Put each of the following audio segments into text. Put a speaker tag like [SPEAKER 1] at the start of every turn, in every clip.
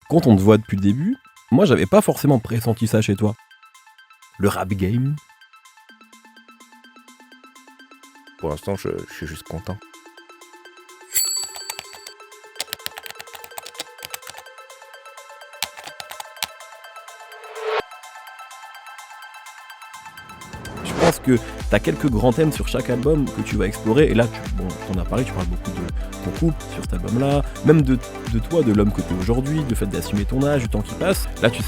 [SPEAKER 1] quand on te voit depuis le début, moi j'avais pas forcément pressenti ça chez toi. Le rap game.
[SPEAKER 2] Pour l'instant, je suis juste content.
[SPEAKER 1] Je pense que t'as quelques grands thèmes sur chaque album que tu vas explorer. Et là, t'en as parlé, tu parles beaucoup de ton couple sur cet album-là. Même de toi, de l'homme que t'es aujourd'hui, du fait d'assumer ton âge, du temps qui passe. Là, tu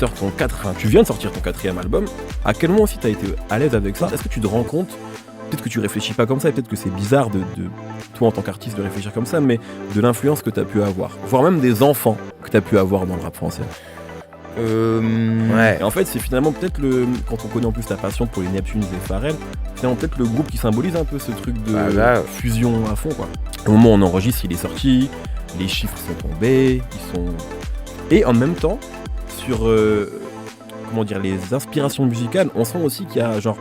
[SPEAKER 1] viens de sortir ton 4e album. À quel moment aussi t'as été à l'aise avec ça? Est-ce que tu te rends compte? Peut-être que tu réfléchis pas comme ça, et peut-être que c'est bizarre de toi en tant qu'artiste de réfléchir comme ça, mais de l'influence que t'as pu avoir. Voire même des enfants que t'as pu avoir dans le rap français.
[SPEAKER 2] Ouais.
[SPEAKER 1] Et en fait, c'est finalement peut-être quand on connaît en plus ta passion pour les Neptunes et Pharrell, finalement peut-être le groupe qui symbolise un peu ce truc de fusion à fond, quoi. Au moment où on enregistre, il est sorti, les chiffres sont tombés, et en même temps, sur les inspirations musicales, on sent aussi qu'il y a genre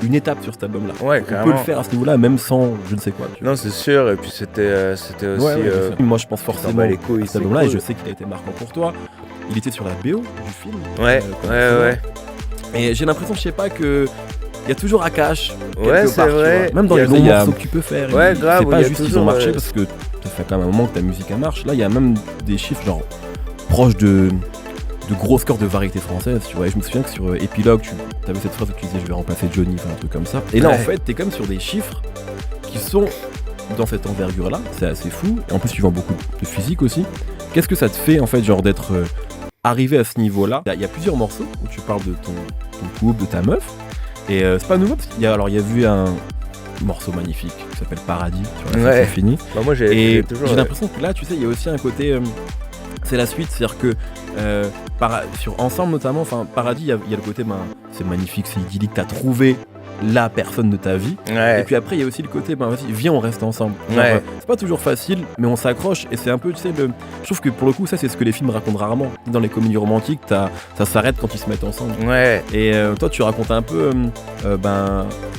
[SPEAKER 1] une étape sur cet album-là.
[SPEAKER 2] Ouais,
[SPEAKER 1] on peut le faire à ce niveau-là, même sans je ne sais quoi.
[SPEAKER 2] Non, c'est sûr, et puis c'était aussi...
[SPEAKER 1] moi, je pense forcément
[SPEAKER 2] les couilles,
[SPEAKER 1] à cet album-là, et je sais qu'il a été marquant pour toi. Il était sur la BO du film.
[SPEAKER 2] Ouais.
[SPEAKER 1] Et j'ai l'impression, je sais pas, que il y a toujours Akash.
[SPEAKER 2] Ouais, c'est vrai.
[SPEAKER 1] Même dans les longs morceaux que tu peux faire.
[SPEAKER 2] Ouais, grave.
[SPEAKER 1] C'est pas juste qu'ils ont marché parce que ça fait quand même un moment que ta musique elle marche. Là, il y a même des chiffres genre proches de gros scores de variété française, tu vois. Et je me souviens que sur Épilogue, tu avais cette phrase où tu disais je vais remplacer Johnny, enfin un truc comme ça. Et là, en fait, t'es comme sur des chiffres qui sont dans cette envergure-là. C'est assez fou. Et en plus, tu vends beaucoup de physique aussi. Qu'est-ce que ça te fait, en fait, genre d'être arrivé à ce niveau-là? Il y a plusieurs morceaux où tu parles de ton couple, de ta meuf. Et c'est pas nouveau parce qu'il y a vu un morceau magnifique qui s'appelle Paradis, tu vois, c'est fini.
[SPEAKER 2] Bah moi j'ai
[SPEAKER 1] l'impression que là, tu sais, il y a aussi un côté, c'est la suite, c'est-à-dire que sur Ensemble notamment, enfin Paradis, il y a le côté, c'est magnifique, c'est idyllique, t'as trouvé la personne de ta vie. Et puis après, il y a aussi le côté, vas-y, viens, on reste ensemble. Genre, c'est pas toujours facile, mais on s'accroche. Et c'est un peu, tu sais, je trouve que pour le coup, ça, c'est ce que les films racontent rarement. Dans les comédies romantiques, ça s'arrête quand ils se mettent ensemble. Et toi, tu racontes un peu,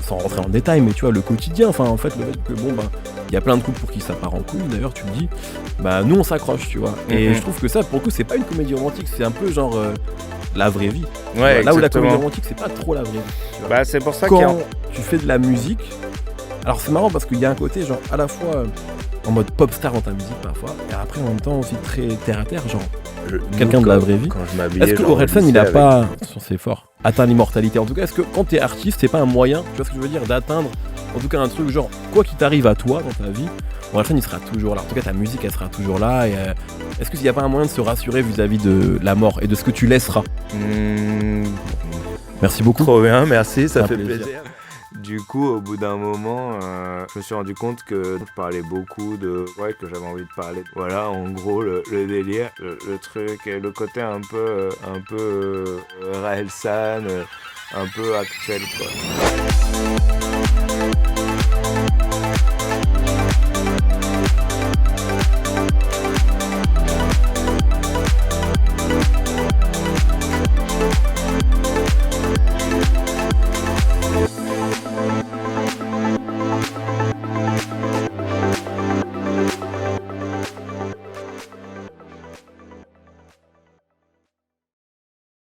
[SPEAKER 1] sans rentrer en détail, mais tu vois, le quotidien. Enfin, en fait, le fait que, il y a plein de couples pour qui ça part en couille. D'ailleurs, tu le dis, nous, on s'accroche, tu vois. Et je trouve que ça, pour le coup, c'est pas une comédie romantique, c'est un peu genre la vraie vie. Là où la comédie romantique, c'est pas trop la vraie vie.
[SPEAKER 2] C'est pour ça
[SPEAKER 1] quand tu fais de la musique, alors c'est marrant parce qu'il y a un côté genre à la fois en mode pop star dans ta musique parfois, et après en même temps aussi très terre à terre, genre quelqu'un de la vraie vie. Est-ce que Orelsan il a pas, c'est fort, atteint l'immortalité? En tout cas, est-ce que quand t'es artiste, c'est pas un moyen, tu vois ce que je veux dire, d'atteindre en tout cas un truc genre quoi qu'il t'arrive à toi dans ta vie, Orelsan il sera toujours là. En tout cas ta musique elle sera toujours là. Et est-ce qu'il n'y a pas un moyen de se rassurer vis-à-vis de la mort et de ce que tu laisseras? Merci beaucoup.
[SPEAKER 2] Trop bien, merci, ça fait plaisir. Du coup, au bout d'un moment, je me suis rendu compte que je parlais beaucoup que j'avais envie de parler. Voilà, en gros, le délire, le truc, le côté un peu Orelsan, un peu actuel, quoi.